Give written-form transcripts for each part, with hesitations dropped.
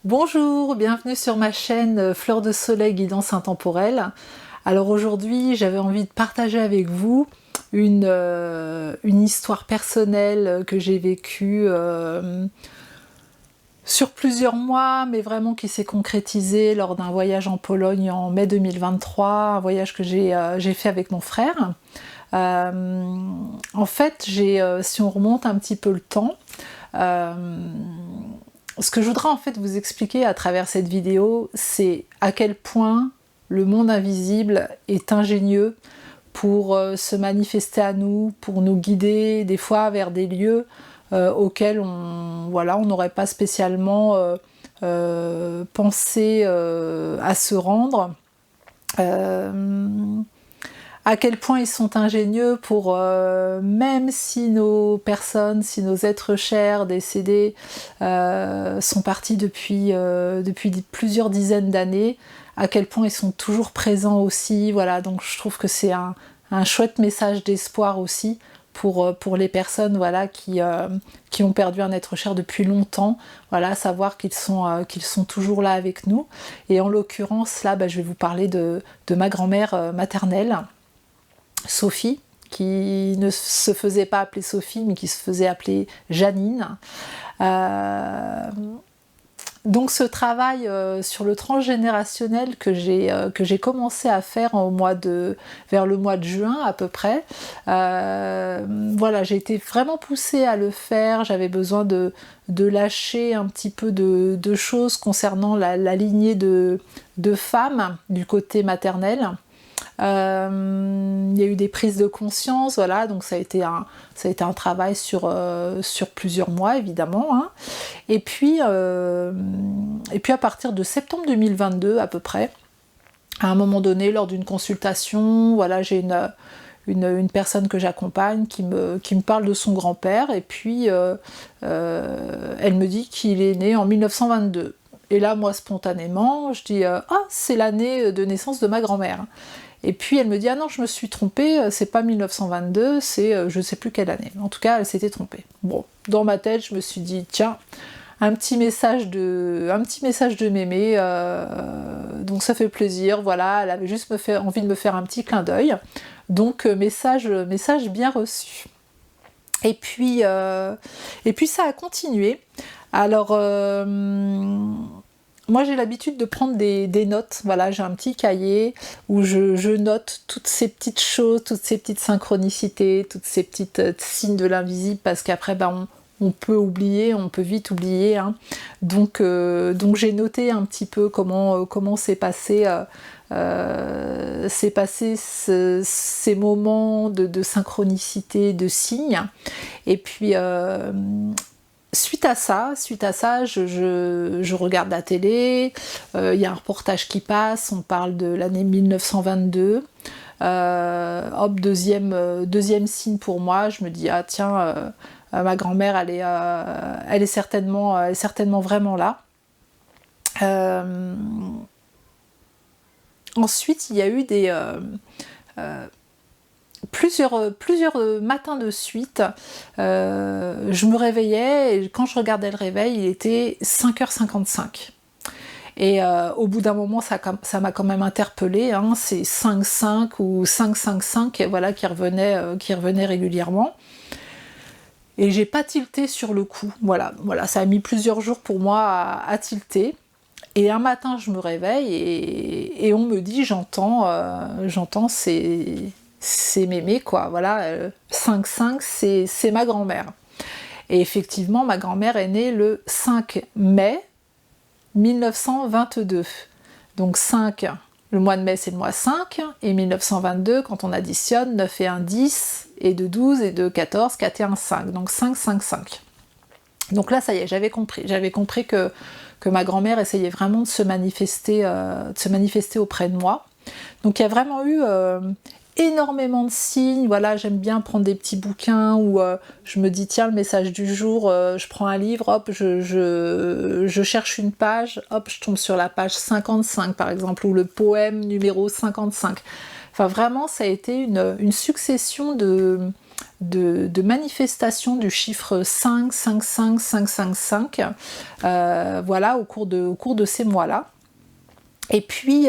Bonjour, bienvenue sur ma chaîne Fleur de Soleil Guidance Intemporelle. Alors aujourd'hui, j'avais envie de partager avec vous une histoire personnelle que j'ai vécue sur plusieurs mois, mais vraiment qui s'est concrétisée lors d'un voyage en Pologne en mai 2023, un voyage que j'ai fait avec mon frère. En fait, si on remonte un petit peu le temps, ce que je voudrais en fait vous expliquer à travers cette vidéo, c'est à quel point le monde invisible est ingénieux pour se manifester à nous, pour nous guider des fois vers des lieux auxquels on n'aurait pas spécialement pensé à se rendre. À quel point ils sont ingénieux pour, même si nos personnes, si nos êtres chers décédés sont partis depuis plusieurs dizaines d'années, à quel point ils sont toujours présents aussi, voilà, donc je trouve que c'est un chouette message d'espoir aussi pour les personnes voilà, qui ont perdu un être cher depuis longtemps, voilà, savoir qu'ils sont toujours là avec nous. Et en l'occurrence, là, je vais vous parler de ma grand-mère maternelle, Sophie, qui ne se faisait pas appeler Sophie, mais qui se faisait appeler Janine. Donc ce travail sur le transgénérationnel que j'ai commencé à faire vers le mois de juin à peu près, voilà, j'ai été vraiment poussée à le faire, j'avais besoin de lâcher un petit peu de choses concernant la lignée de femmes du côté maternel. Il y a eu des prises de conscience, voilà, donc ça a été un travail sur plusieurs mois évidemment, hein. Et puis à partir de septembre 2022 à peu près, à un moment donné lors d'une consultation, voilà, j'ai une personne que j'accompagne qui me parle de son grand-père, et puis elle me dit qu'il est né en 1922. Et là, moi, spontanément, je dis ah, c'est l'année de naissance de ma grand-mère. Et puis elle me dit ah non, je me suis trompée, c'est pas 1922, c'est je sais plus quelle année. En tout cas, elle s'était trompée. Bon, dans ma tête, je me suis dit tiens, un petit message de mémé, donc ça fait plaisir, voilà, elle avait juste envie de me faire un petit clin d'œil. Donc message bien reçu. Et puis ça a continué. Alors moi j'ai l'habitude de prendre des notes, voilà, j'ai un petit cahier où je note toutes ces petites choses, toutes ces petites synchronicités, toutes ces petites signes de l'invisible, parce qu'après on peut oublier, on peut vite oublier, hein. Donc j'ai noté un petit peu comment s'est passé ces moments de synchronicité, de signes. Et puis Suite à ça, je regarde la télé, y a un reportage qui passe, on parle de l'année 1922. Hop, deuxième signe pour moi, je me dis ah tiens, ma grand-mère elle est certainement vraiment là. Ensuite, il y a eu plusieurs matins de suite, je me réveillais, et quand je regardais le réveil, il était 5h55. Et au bout d'un moment, ça m'a quand même interpellée, hein, c'est 5-5 ou 5-5-5, voilà, qui revenait régulièrement. Et j'ai pas tilté sur le coup, voilà, ça a mis plusieurs jours pour moi à tilter. Et un matin, je me réveille et on me dit, j'entends c'est mémé, quoi, voilà, 5-5, c'est ma grand-mère. Et effectivement, ma grand-mère est née le 5 mai 1922. Donc 5, le mois de mai c'est le mois 5, et 1922, quand on additionne, 9 et 1, 10, et 2, 12, et 2, 14, 4 et 1, 5. Donc 5, 5, 5. Donc là, ça y est, j'avais compris que ma grand-mère essayait vraiment de se manifester auprès de moi. Donc il y a vraiment eu énormément de signes, voilà, j'aime bien prendre des petits bouquins où je me dis tiens, le message du jour, je prends un livre, hop, je cherche une page, hop, je tombe sur la page 55 par exemple, ou le poème numéro 55. Enfin vraiment, ça a été une succession de manifestation du chiffre 5, 5, 5, 5, 5, 5, voilà, au cours de ces mois-là. Et puis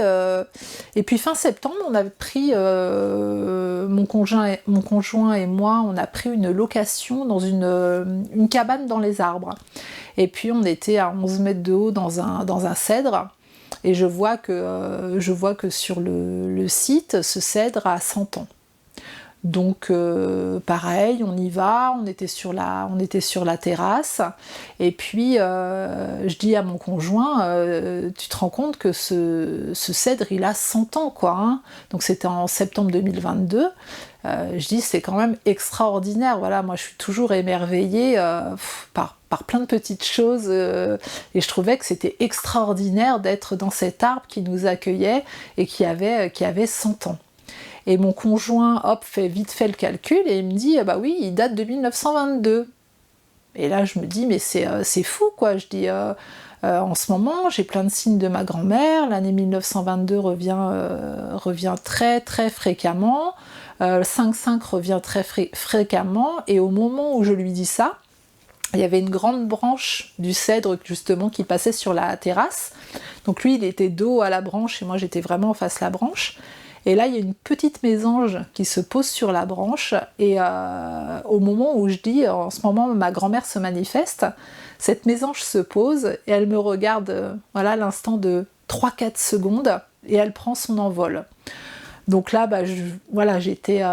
fin septembre, on a pris, mon conjoint et moi, on a pris une location dans une cabane dans les arbres. Et puis on était à 11 mètres de haut dans un cèdre. Et je vois que sur le site, ce cèdre a 100 ans. Donc pareil, on y va, on était sur la terrasse, et puis je dis à mon conjoint, tu te rends compte que ce cèdre il a 100 ans quoi, hein. Donc c'était en septembre 2022, je dis c'est quand même extraordinaire, voilà, moi je suis toujours émerveillée par plein de petites choses, et je trouvais que c'était extraordinaire d'être dans cet arbre qui nous accueillait et qui avait 100 ans. Et mon conjoint, hop, fait vite fait le calcul et il me dit, bah oui, il date de 1922. Et là, je me dis, mais c'est fou, quoi. Je dis, en ce moment, j'ai plein de signes de ma grand-mère. L'année 1922 revient très, très fréquemment. 5-5 revient très fréquemment. Et au moment où je lui dis ça, il y avait une grande branche du cèdre, justement, qui passait sur la terrasse. Donc lui, il était dos à la branche et moi, j'étais vraiment en face à la branche. Et là, il y a une petite mésange qui se pose sur la branche, et au moment où je dis, en ce moment, ma grand-mère se manifeste, cette mésange se pose, et elle me regarde, voilà, l'instant de 3-4 secondes, et elle prend son envol. Donc là, voilà, j'étais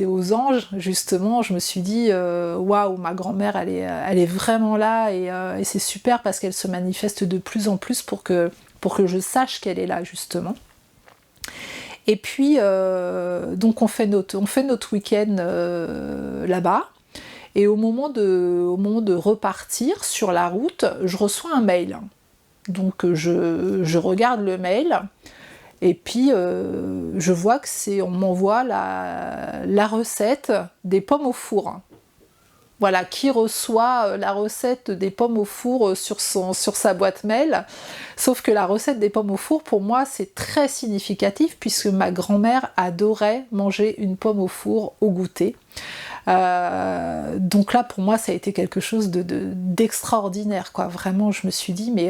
aux anges, justement, je me suis dit, waouh, ma grand-mère, elle est vraiment là, et c'est super parce qu'elle se manifeste de plus en plus pour que je sache qu'elle est là, justement. Et puis, donc on fait notre week-end là-bas. Et au moment de repartir sur la route, je reçois un mail. Donc je regarde le mail, et puis je vois que on m'envoie la recette des pommes au four. Voilà, qui reçoit la recette des pommes au four sur sa boîte mail. Sauf que la recette des pommes au four, pour moi, c'est très significatif, puisque ma grand-mère adorait manger une pomme au four au goûter. Donc là, pour moi, ça a été quelque chose d'extraordinaire, quoi. Vraiment, je me suis dit, mais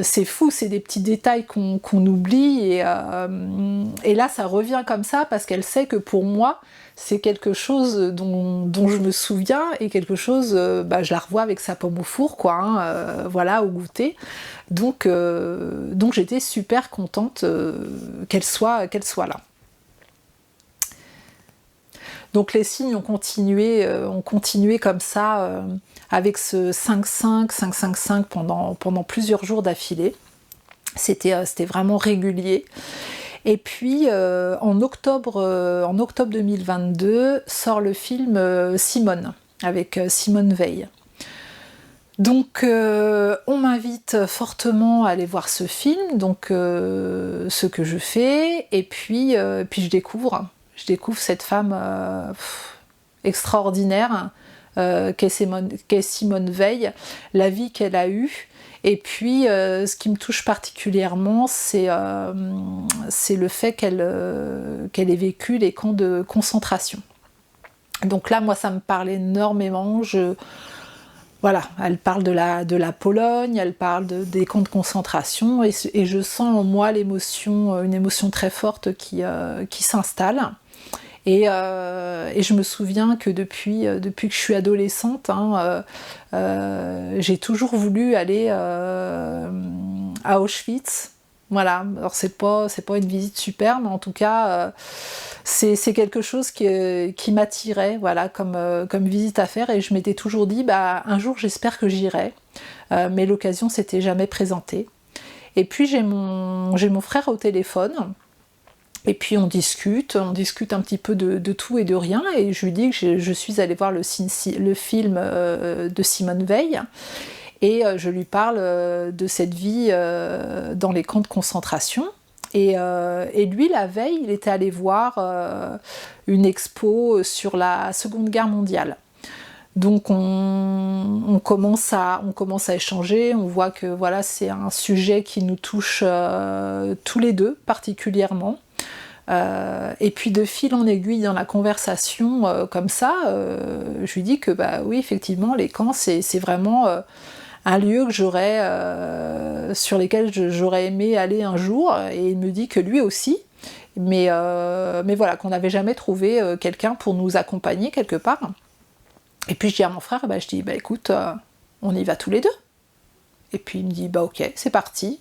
c'est fou, c'est des petits détails qu'on oublie, et là, ça revient comme ça, parce qu'elle sait que pour moi, c'est quelque chose dont je me souviens, et quelque chose, je la revois avec sa pomme au four, quoi, hein, voilà, au goûter. Donc j'étais super contente qu'elle soit là. Donc les signes ont continué comme ça, avec ce 5-5, 5-5-5 pendant plusieurs jours d'affilée. C'était vraiment régulier. Et puis en octobre 2022 sort le film Simone, avec Simone Veil. Donc on m'invite fortement à aller voir ce film, donc ce que je fais, et puis je découvre cette femme extraordinaire qu'est Simone Veil, la vie qu'elle a eue. Et puis, ce qui me touche particulièrement, c'est le fait qu'elle ait vécu les camps de concentration. Donc là, moi, ça me parle énormément. Voilà, elle parle de la Pologne, elle parle des camps de concentration, et je sens en moi une émotion très forte qui s'installe. Et je me souviens que depuis que je suis adolescente, hein, j'ai toujours voulu aller à Auschwitz. Voilà, alors c'est pas une visite super, mais en tout cas, c'est quelque chose qui m'attirait, voilà, comme visite à faire, et je m'étais toujours dit, un jour j'espère que j'irai, mais l'occasion s'était jamais présentée. Et puis j'ai mon frère au téléphone. Et puis on discute un petit peu de tout et de rien, et je lui dis que je suis allée voir le film de Simone Veil, et je lui parle de cette vie dans les camps de concentration. Et lui, la veille, il était allé voir une expo sur la Seconde Guerre mondiale. Donc on commence à échanger, on voit que voilà, c'est un sujet qui nous touche tous les deux particulièrement. Et puis de fil en aiguille dans la conversation comme ça, je lui dis que bah oui, effectivement, les camps, c'est vraiment un lieu que sur lesquels j'aurais aimé aller un jour. Et il me dit que lui aussi, mais voilà, qu'on n'avait jamais trouvé quelqu'un pour nous accompagner quelque part. Et puis je dis à mon frère, je dis écoute, on y va tous les deux. Et puis il me dit ok, c'est parti.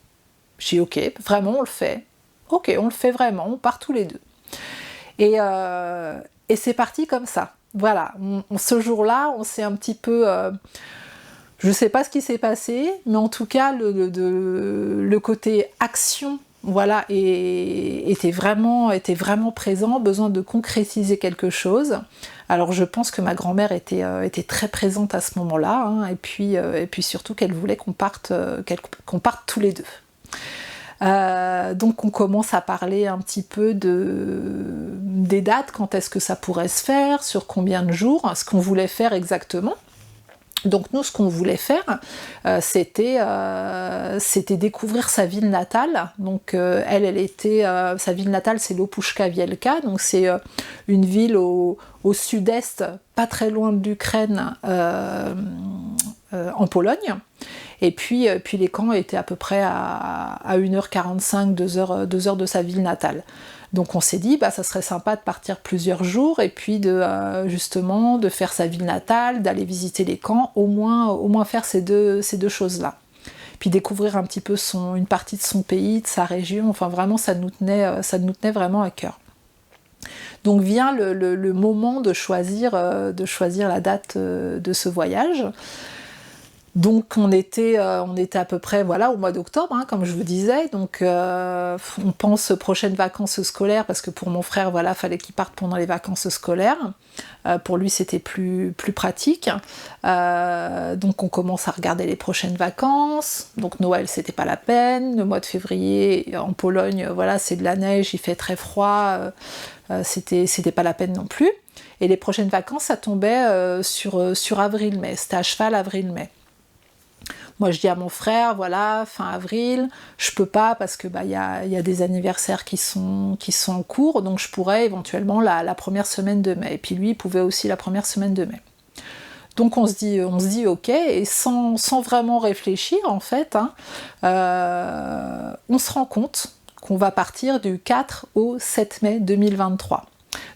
Je dis ok, vraiment on le fait. Ok, on le fait vraiment, on part tous les deux. Et c'est parti comme ça. Voilà, ce jour-là, on s'est un petit peu... je sais pas ce qui s'est passé, mais en tout cas, le côté action, voilà, était vraiment présent, besoin de concrétiser quelque chose. Alors je pense que ma grand-mère était très présente à ce moment-là, hein, et puis surtout qu'elle voulait qu'on parte tous les deux. Donc on commence à parler un petit peu des dates, quand est-ce que ça pourrait se faire, sur combien de jours, ce qu'on voulait faire exactement. Donc nous, ce qu'on voulait faire, c'était découvrir sa ville natale. Donc sa ville natale, c'est Lopuszka Wielka, donc c'est une ville au sud-est, pas très loin de l'Ukraine, en Pologne. Et puis les camps étaient à peu près à 1h45, 2h de sa ville natale. Donc on s'est dit, ça serait sympa de partir plusieurs jours et puis justement de faire sa ville natale, d'aller visiter les camps, au moins faire ces deux choses-là. Puis découvrir un petit peu une partie de son pays, de sa région, enfin vraiment ça nous tenait vraiment à cœur. Donc vient le moment de choisir la date de ce voyage. Donc on était à peu près au mois d'octobre, hein, comme je vous disais. Donc on pense prochaines vacances scolaires, parce que pour mon frère, fallait qu'il parte pendant les vacances scolaires. Pour lui, c'était plus pratique. Donc on commence à regarder les prochaines vacances. Donc Noël, c'était pas la peine. Le mois de février, en Pologne, c'est de la neige, il fait très froid. C'était pas la peine non plus. Et les prochaines vacances, ça tombait sur avril-mai. C'était à cheval avril-mai. Moi, je dis à mon frère, fin avril, je peux pas parce que y a des anniversaires qui sont en cours, donc je pourrais éventuellement la première semaine de mai. Et puis lui, il pouvait aussi la première semaine de mai. Donc on se dit ok, et sans vraiment réfléchir en fait, on se rend compte qu'on va partir du 4 au 7 mai 2023.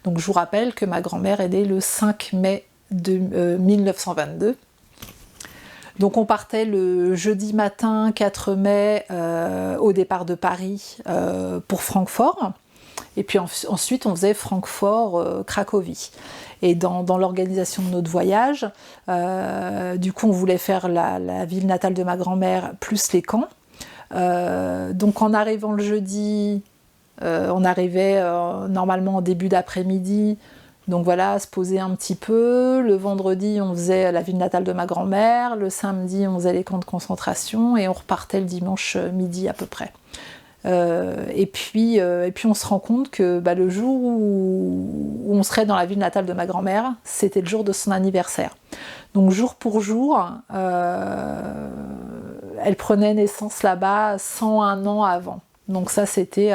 Donc je vous rappelle que ma grand-mère est née le 5 mai 1922. Donc on partait le jeudi matin 4 mai au départ de Paris pour Francfort. Et puis ensuite on faisait Francfort-Cracovie. Et dans l'organisation de notre voyage, du coup on voulait faire la ville natale de ma grand-mère plus les camps. Donc en arrivant le jeudi, on arrivait normalement en début d'après-midi. Donc se poser un petit peu. Le vendredi, on faisait la ville natale de ma grand-mère. Le samedi, on faisait les camps de concentration. Et on repartait le dimanche midi à peu près. Et puis on se rend compte que le jour où on serait dans la ville natale de ma grand-mère, c'était le jour de son anniversaire. Donc jour pour jour, elle prenait naissance là-bas 101 ans avant. Donc ça, c'était...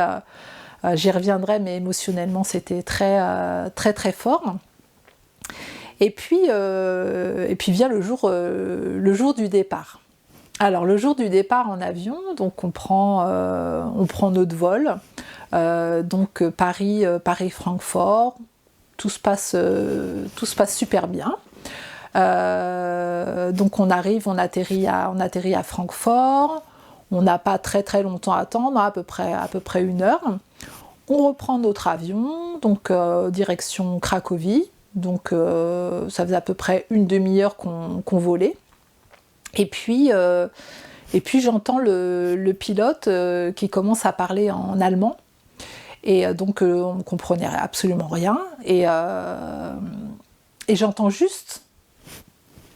j'y reviendrai, mais émotionnellement, c'était très, très, très fort. Et puis vient le jour du départ. Alors, le jour du départ en avion, donc on prend notre vol. Donc Paris-Francfort, tout se passe super bien. Donc on atterrit à Francfort. On n'a pas très très longtemps à attendre, à peu près 1 heure. On reprend notre avion, donc direction Cracovie. Donc ça faisait à peu près une demi-heure qu'on volait. Et puis j'entends le pilote qui commence à parler en allemand. Et donc on ne comprenait absolument rien. Et j'entends juste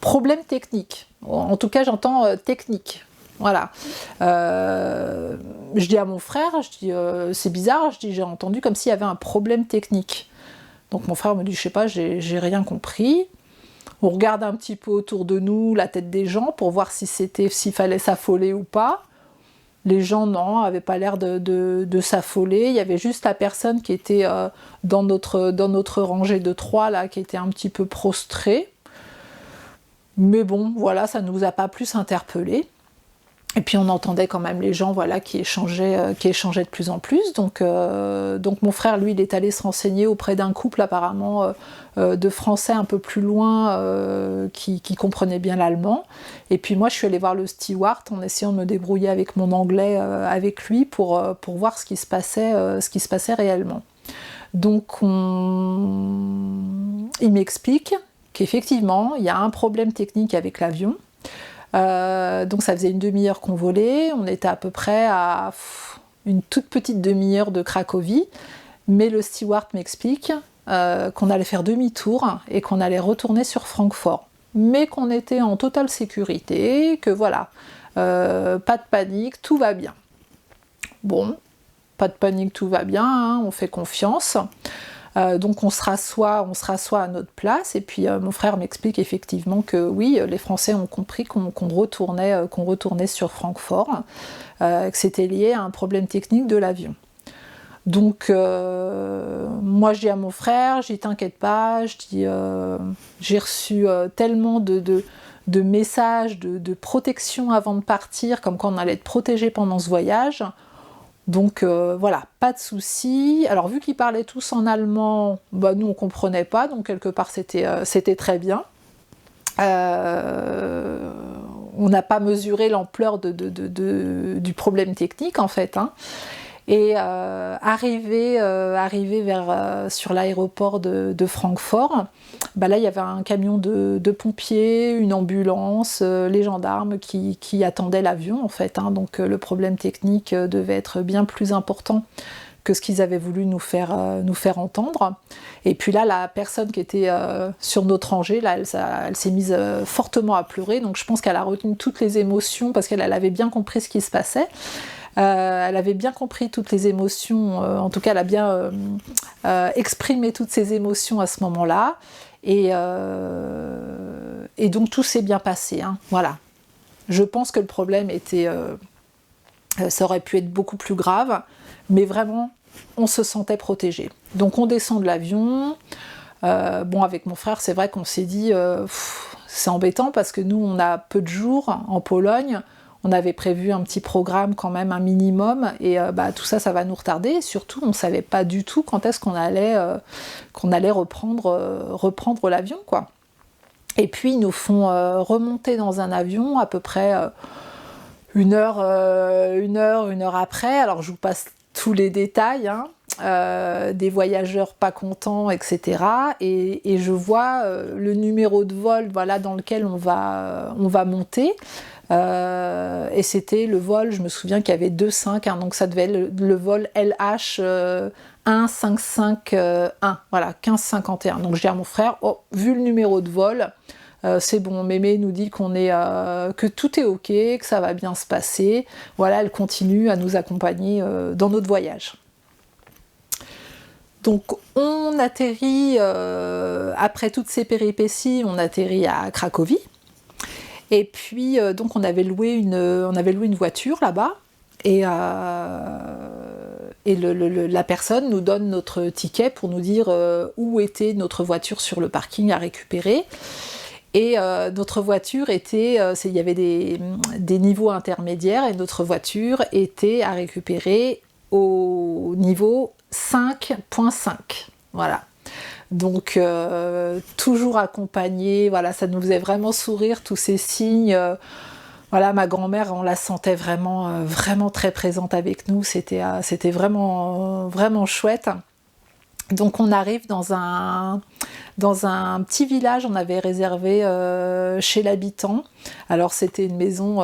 problème technique. En tout cas, j'entends technique. Voilà. Je dis à mon frère, c'est bizarre, j'ai entendu comme s'il y avait un problème technique. Donc mon frère me dit, je sais pas, j'ai rien compris. On regarde un petit peu autour de nous, la tête des gens, pour voir s'il fallait s'affoler ou pas. Les gens, non, n'avaient pas l'air de s'affoler. Il y avait juste la personne qui était dans notre rangée de 3, là, qui était un petit peu prostrée. Mais bon, voilà, ça ne nous a pas plus interpellés. Et puis on entendait quand même les gens, voilà, qui échangeaient de plus en plus. Donc mon frère, lui, il est allé se renseigner auprès d'un couple apparemment de Français un peu plus loin qui comprenait bien l'allemand. Et puis moi, je suis allée voir le steward en essayant de me débrouiller avec mon anglais avec lui pour voir ce qui se passait réellement. Donc il m'explique qu'effectivement, il y a un problème technique avec l'avion. Donc ça faisait une demi-heure qu'on volait, on était à peu près à une toute petite demi-heure de Cracovie, mais le steward m'explique qu'on allait faire demi-tour et qu'on allait retourner sur Francfort, mais qu'on était en totale sécurité, que voilà, pas de panique, tout va bien. Bon, pas de panique, tout va bien, hein, on fait confiance. Donc on se rassoit à notre place, et puis mon frère m'explique effectivement que oui, les Français ont compris qu'on retournait sur Francfort, que c'était lié à un problème technique de l'avion. Donc moi je dis à mon frère, je dis t'inquiète pas, je dis j'ai reçu tellement de messages de protection avant de partir, comme quoi on allait être protégé pendant ce voyage. Donc voilà, pas de souci. Alors vu qu'ils parlaient tous en allemand, bah, nous on comprenait pas, donc quelque part c'était très bien. On n'a pas mesuré l'ampleur du problème technique en fait, hein. Et arrivé sur l'aéroport de Francfort, bah là il y avait un camion de pompiers, une ambulance, les gendarmes qui attendaient l'avion en fait, hein. Donc le problème technique devait être bien plus important que ce qu'ils avaient voulu nous faire entendre. Et puis là, la personne qui était sur notre rangée, là, elle s'est mise fortement à pleurer, donc je pense qu'elle a retenu toutes les émotions parce qu'elle avait bien compris ce qui se passait. Elle avait bien compris toutes les émotions, en tout cas elle a bien exprimé toutes ses émotions à ce moment-là, et donc tout s'est bien passé, hein. Voilà. Je pense que le problème était, ça aurait pu être beaucoup plus grave, mais vraiment on se sentait protégé. Donc on descend de l'avion, bon avec mon frère c'est vrai qu'on s'est dit c'est embêtant parce que nous on a peu de jours en Pologne. On avait prévu un petit programme quand même, un minimum, et tout ça, ça va nous retarder. Et surtout, on ne savait pas du tout quand est-ce qu'on allait reprendre l'avion, quoi. Et puis, ils nous font remonter dans un avion à peu près une heure après. Alors, je vous passe tous les détails, hein. Des voyageurs pas contents, etc. Et je vois le numéro de vol, voilà, dans lequel on va monter. Et c'était le vol, je me souviens qu'il y avait 2-5, hein, donc ça devait être le vol LH 1551, voilà, 1551. Donc je dis à mon frère, vu le numéro de vol, c'est bon, Mémé nous dit que tout est ok, que ça va bien se passer. Voilà, elle continue à nous accompagner dans notre voyage. Donc on atterrit, après toutes ces péripéties, on atterrit à Cracovie. Et puis, donc on avait loué une voiture là-bas, et la personne nous donne notre ticket pour nous dire où était notre voiture sur le parking à récupérer. Et notre voiture était, il y avait des niveaux intermédiaires, et notre voiture était à récupérer au niveau 5.5. Voilà. Donc toujours accompagné, voilà, ça nous faisait vraiment sourire tous ces signes. Voilà, ma grand-mère, on la sentait vraiment très présente avec nous. C'était vraiment chouette. Donc on arrive dans un petit village, on avait réservé chez l'habitant. Alors c'était une maison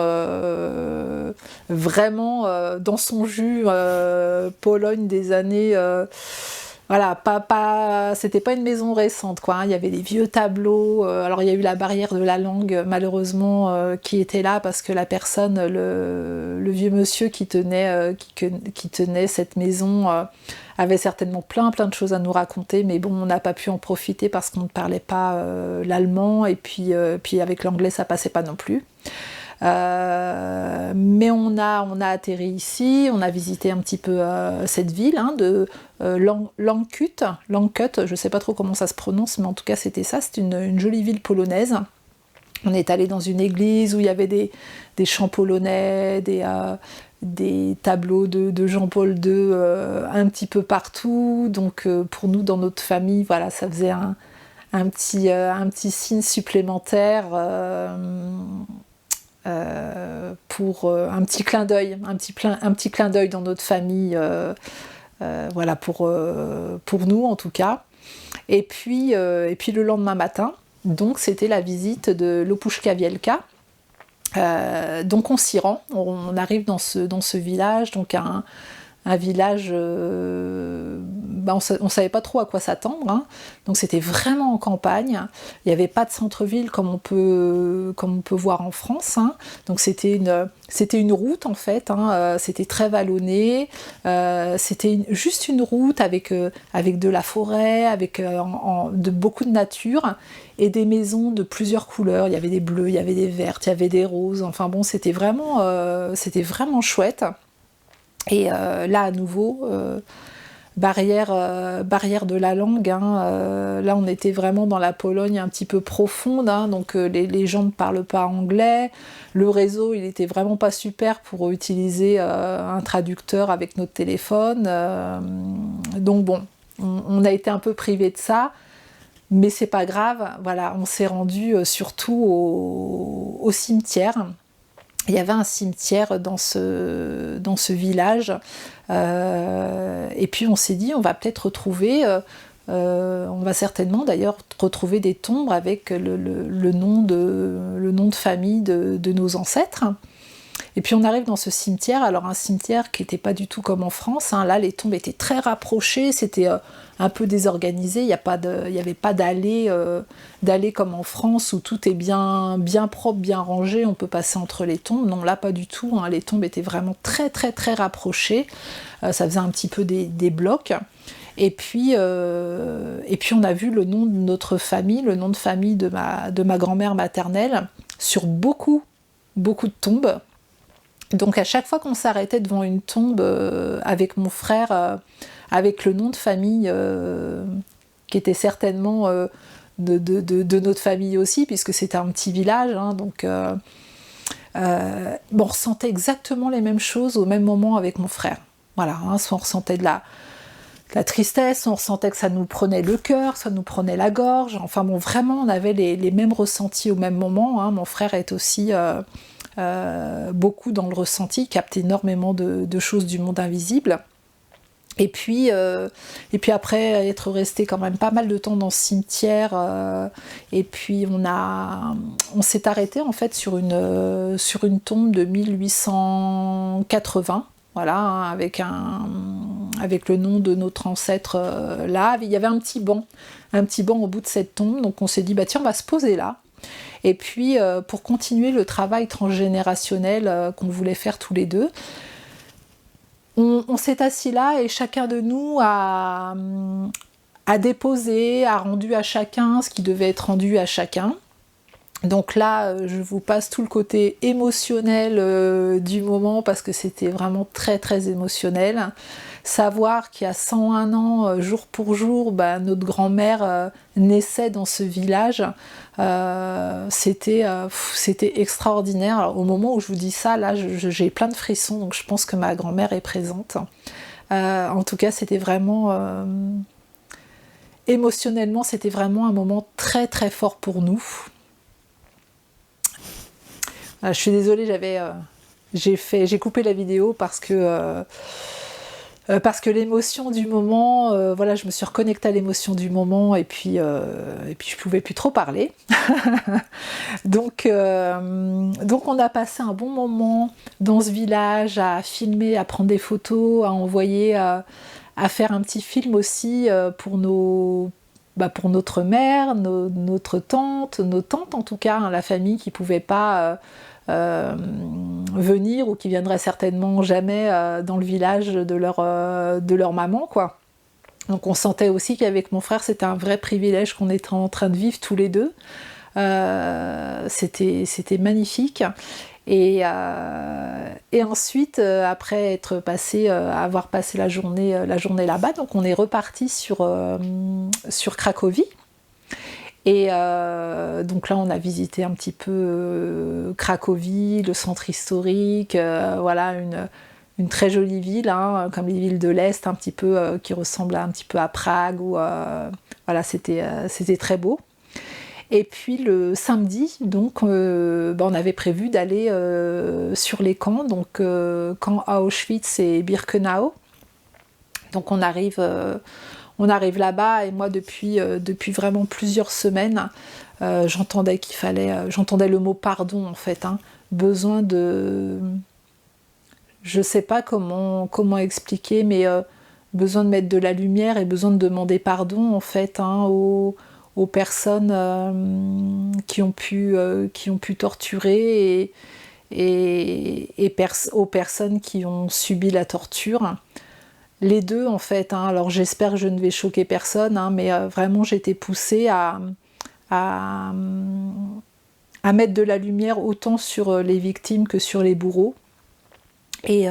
vraiment dans son jus, Pologne des années. Voilà, c'était pas une maison récente, quoi, hein. Il y avait des vieux tableaux. Alors il y a eu la barrière de la langue, malheureusement, qui était là parce que la personne, le vieux monsieur qui tenait cette maison, avait certainement plein de choses à nous raconter, mais bon, on n'a pas pu en profiter parce qu'on ne parlait pas l'allemand, et puis avec l'anglais ça passait pas non plus. Mais on a atterri ici, on a visité un petit peu cette ville de Langkut, je ne sais pas trop comment ça se prononce, mais en tout cas c'était ça, c'est une jolie ville polonaise. On est allé dans une église où il y avait des chants polonais, des tableaux de Jean-Paul II un petit peu partout. Donc pour nous, dans notre famille, voilà, ça faisait un petit signe supplémentaire pour un petit clin d'œil, un petit clin d'œil dans notre famille, voilà, pour nous en tout cas. Et puis le lendemain matin, donc c'était la visite de l'Opuszka Wielka. Donc on s'y rend, on arrive dans ce village, donc un village, on ne savait pas trop à quoi s'attendre, donc c'était vraiment en campagne, il n'y avait pas de centre-ville comme on peut voir en France, donc c'était une route en fait, c'était très vallonné, c'était juste une route avec de la forêt, avec beaucoup de nature, et des maisons de plusieurs couleurs, il y avait des bleus, il y avait des vertes, il y avait des roses, enfin bon, c'était vraiment chouette. Et là, à nouveau, barrière de la langue, là on était vraiment dans la Pologne un petit peu profonde, donc les gens ne parlent pas anglais, le réseau il était vraiment pas super pour utiliser un traducteur avec notre téléphone, donc bon, on a été un peu privés de ça. Mais c'est pas grave, voilà, on s'est rendu surtout au cimetière. Il y avait un cimetière dans ce village, et puis on s'est dit on va peut-être retrouver, on va certainement d'ailleurs retrouver des tombes avec le nom de famille de nos ancêtres. Et puis on arrive dans ce cimetière, alors un cimetière qui n'était pas du tout comme en France, là les tombes étaient très rapprochées, c'était un peu désorganisé, il n'y avait pas d'allée comme en France où tout est bien propre, bien rangé, on peut passer entre les tombes. Non, là pas du tout, les tombes étaient vraiment très très très rapprochées, ça faisait un petit peu des blocs. Et puis on a vu le nom de notre famille, le nom de famille de ma grand-mère maternelle sur beaucoup de tombes. Donc à chaque fois qu'on s'arrêtait devant une tombe avec mon frère, avec le nom de famille qui était certainement de notre famille aussi, puisque c'était un petit village, donc on ressentait exactement les mêmes choses au même moment avec mon frère. Voilà, soit on ressentait de la tristesse, on ressentait que ça nous prenait le cœur, ça nous prenait la gorge, enfin bon, vraiment on avait les mêmes ressentis au même moment. Mon frère est aussi beaucoup dans le ressenti, capte énormément de choses du monde invisible. Et puis après être resté quand même pas mal de temps dans ce cimetière, et puis on s'est arrêté en fait sur une tombe de 1880, voilà, avec le nom de notre ancêtre là. Il y avait un petit banc au bout de cette tombe, donc on s'est dit tiens, on va se poser là. Et puis pour continuer le travail transgénérationnel qu'on voulait faire tous les deux, on s'est assis là et chacun de nous a déposé, a rendu à chacun ce qui devait être rendu à chacun. Donc là, je vous passe tout le côté émotionnel du moment parce que c'était vraiment très très émotionnel. Savoir qu'il y a 101 ans, jour pour jour, notre grand-mère naissait dans ce village, c'était extraordinaire. Alors, au moment où je vous dis ça, là, j'ai plein de frissons, donc je pense que ma grand-mère est présente. En tout cas, c'était vraiment... émotionnellement, c'était vraiment un moment très très fort pour nous. Je suis désolée, j'ai coupé la vidéo parce que l'émotion du moment, je me suis reconnectée à l'émotion du moment et puis je pouvais plus trop parler. donc on a passé un bon moment dans ce village à filmer, à prendre des photos, à envoyer, à faire un petit film aussi pour notre mère, notre tante, nos tantes en tout cas, la famille qui pouvait pas venir ou qui viendrait certainement jamais dans le village de leur maman, quoi. Donc on sentait aussi qu'avec mon frère c'était un vrai privilège qu'on était en train de vivre tous les deux. C'était magnifique. Et ensuite, après avoir passé la journée là-bas, donc on est reparti sur Cracovie. Et donc là, on a visité un petit peu Cracovie, le centre historique, voilà, une très jolie ville, hein, comme les villes de l'Est, un petit peu, qui ressemblent un petit peu à Prague. Voilà, c'était très beau. Et puis le samedi, donc, on avait prévu d'aller sur les camps, donc camp Auschwitz et Birkenau. Donc on arrive là-bas, et moi depuis vraiment plusieurs semaines, j'entendais le mot pardon en fait, hein, besoin de, je sais pas comment expliquer, mais besoin de mettre de la lumière et besoin de demander pardon en fait, hein, aux personnes qui ont pu torturer et aux personnes qui ont subi la torture. Les deux en fait, hein. Alors j'espère que je ne vais choquer personne, hein, mais vraiment j'étais poussée à mettre de la lumière autant sur les victimes que sur les bourreaux. Et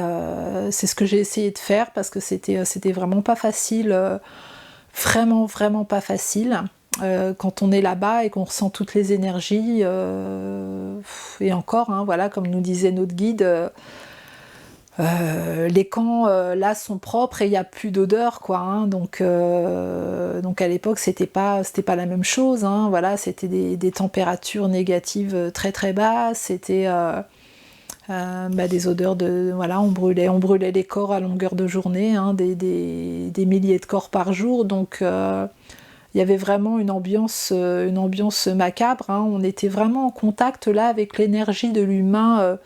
c'est ce que j'ai essayé de faire, parce que c'était vraiment pas facile, vraiment vraiment pas facile. Quand on est là-bas et qu'on ressent toutes les énergies, et encore, hein, voilà, comme nous disait notre guide, les camps là sont propres et il n'y a plus d'odeur, quoi, hein, donc à l'époque c'était pas la même chose, hein, voilà, c'était des températures négatives très très basses, c'était des odeurs de, voilà, on brûlait les corps à longueur de journée, hein, des milliers de corps par jour, donc il y avait vraiment une ambiance macabre, hein. On était vraiment en contact là avec l'énergie de l'humain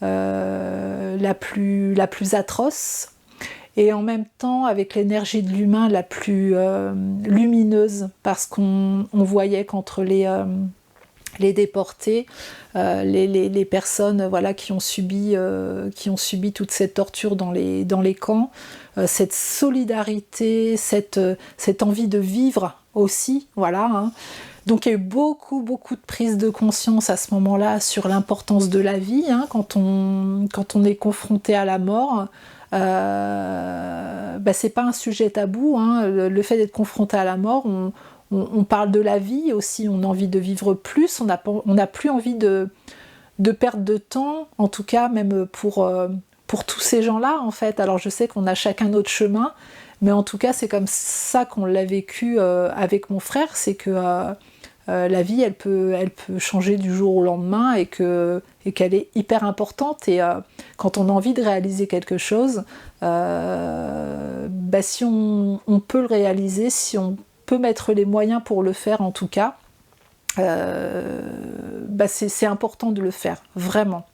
la plus atroce, et en même temps avec l'énergie de l'humain la plus lumineuse, parce qu'on voyait qu'entre les déportés, les personnes, voilà, qui ont subi toute cette torture dans les camps, cette solidarité, cette envie de vivre aussi, voilà, hein. Donc il y a eu beaucoup beaucoup de prise de conscience à ce moment-là sur l'importance de la vie, hein, quand on est confronté à la mort. C'est pas un sujet tabou, hein, le fait d'être confronté à la mort, on parle de la vie aussi, on a envie de vivre plus, on n'a plus envie de perdre de temps, en tout cas même pour tous ces gens-là en fait. Alors je sais qu'on a chacun notre chemin, mais en tout cas c'est comme ça qu'on l'a vécu avec mon frère, c'est que la vie elle peut changer du jour au lendemain, et qu'elle est hyper importante, et quand on a envie de réaliser quelque chose, si on peut le réaliser, si on peut mettre les moyens pour le faire, en tout cas, c'est important de le faire, vraiment.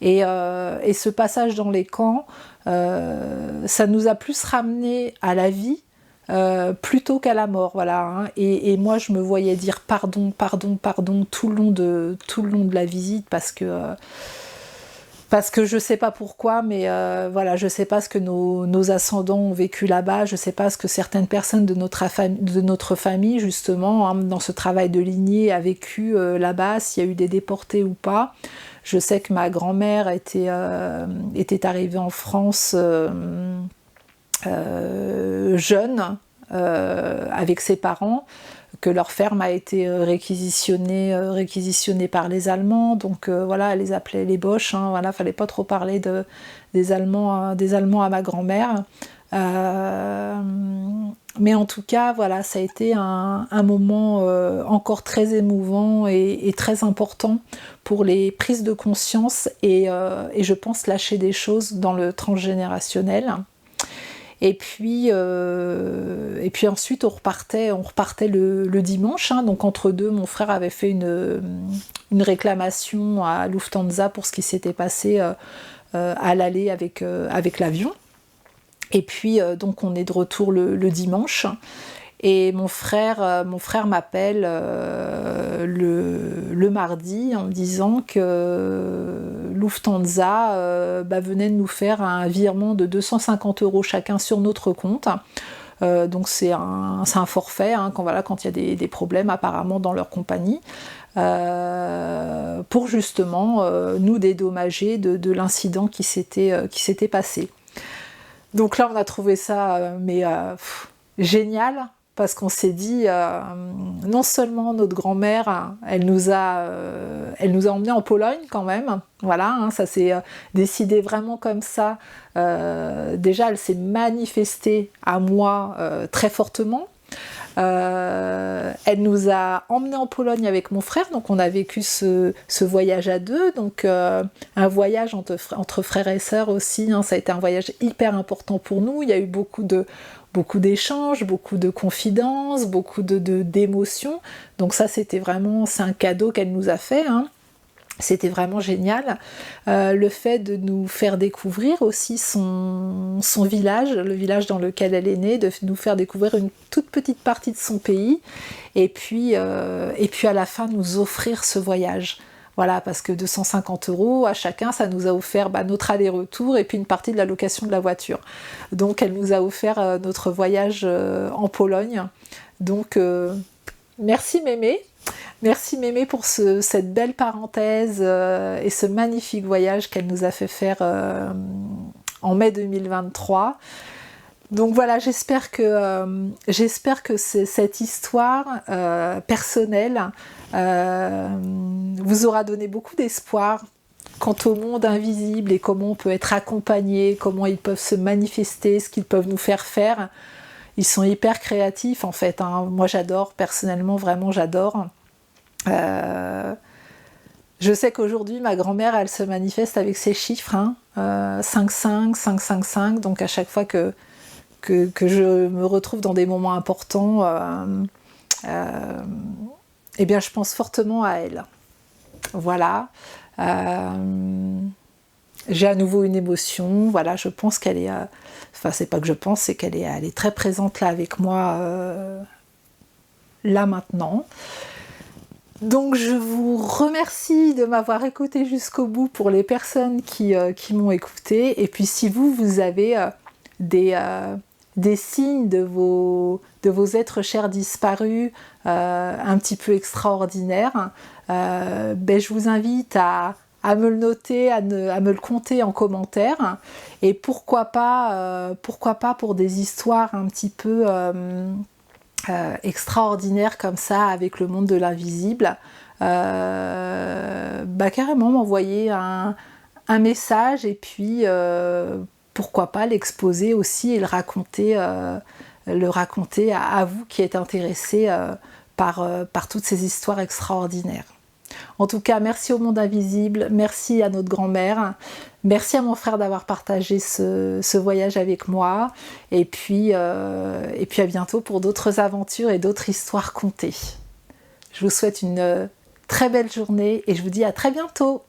Et ce passage dans les camps, ça nous a plus ramené à la vie plutôt qu'à la mort, voilà, hein. Et moi je me voyais dire pardon tout le long de la visite, parce que je sais pas pourquoi, mais voilà, je sais pas ce que nos ascendants ont vécu là-bas, je sais pas ce que certaines personnes de notre famille, justement, hein, dans ce travail de lignée, a vécu là-bas, s'il y a eu des déportés ou pas. Je sais que ma grand-mère était arrivée en France jeune, avec ses parents, que leur ferme a été réquisitionnée par les Allemands, donc voilà, elle les appelait les Boches, hein, voilà, fallait pas trop parler des Allemands à ma grand-mère. Mais en tout cas, voilà, ça a été un moment encore très émouvant et très important pour les prises de conscience, et je pense lâcher des choses dans le transgénérationnel. Et puis ensuite on repartait le dimanche, hein, donc entre deux, mon frère avait fait une réclamation à Lufthansa pour ce qui s'était passé à l'aller avec l'avion. Et puis donc on est de retour le dimanche, et mon frère m'appelle le mardi en me disant que Lufthansa venait de nous faire un virement de 250 € chacun sur notre compte. Donc c'est un forfait, hein, quand il y a des problèmes apparemment dans leur compagnie. pour justement nous dédommager de l'incident qui s'était passé. Donc là, on a trouvé ça génial, parce qu'on s'est dit, non seulement notre grand-mère, elle nous a emmenés en Pologne quand même, voilà, hein, ça s'est décidé vraiment comme ça. Déjà, elle s'est manifestée à moi très fortement. Elle nous a emmenés en Pologne avec mon frère, donc on a vécu ce voyage à deux, donc un voyage entre frères et sœurs aussi, hein, ça a été un voyage hyper important pour nous. Il y a eu beaucoup d'échanges, beaucoup de confidences, beaucoup d'émotions, donc ça c'est un cadeau qu'elle nous a fait, hein. C'était vraiment génial. Le fait de nous faire découvrir aussi son village, le village dans lequel elle est née, de nous faire découvrir une toute petite partie de son pays, et puis à la fin nous offrir ce voyage. Voilà, parce que 250 € à chacun, ça nous a offert notre aller-retour et puis une partie de la location de la voiture. Donc elle nous a offert notre voyage en Pologne. Donc merci Mémé. Merci Mémé pour cette belle parenthèse et ce magnifique voyage qu'elle nous a fait faire en mai 2023. Donc voilà, j'espère que cette histoire personnelle vous aura donné beaucoup d'espoir quant au monde invisible et comment on peut être accompagné, comment ils peuvent se manifester, ce qu'ils peuvent nous faire faire. Ils sont hyper créatifs en fait, hein. Moi j'adore, personnellement vraiment j'adore. Je sais qu'aujourd'hui ma grand-mère elle se manifeste avec ses chiffres, hein, 5-5, 5-5-5, donc à chaque fois que je me retrouve dans des moments importants, eh bien je pense fortement à elle. Voilà. J'ai à nouveau une émotion, voilà, je pense qu'elle est... Enfin, c'est pas que je pense, c'est qu'elle est très présente là avec moi, là maintenant. Donc je vous remercie de m'avoir écouté jusqu'au bout pour les personnes qui m'ont écouté. Et puis si vous avez des signes de vos êtres chers disparus un petit peu extraordinaires, je vous invite à me le noter, à me le conter en commentaire. Et pourquoi pas pour des histoires un petit peu... extraordinaire comme ça avec le monde de l'invisible, carrément m'envoyer un message et puis pourquoi pas l'exposer aussi et le raconter à vous qui êtes intéressés par toutes ces histoires extraordinaires. En tout cas, merci au monde invisible, merci à notre grand-mère, merci à mon frère d'avoir partagé ce voyage avec moi, et puis à bientôt pour d'autres aventures et d'autres histoires contées. Je vous souhaite une très belle journée et je vous dis à très bientôt.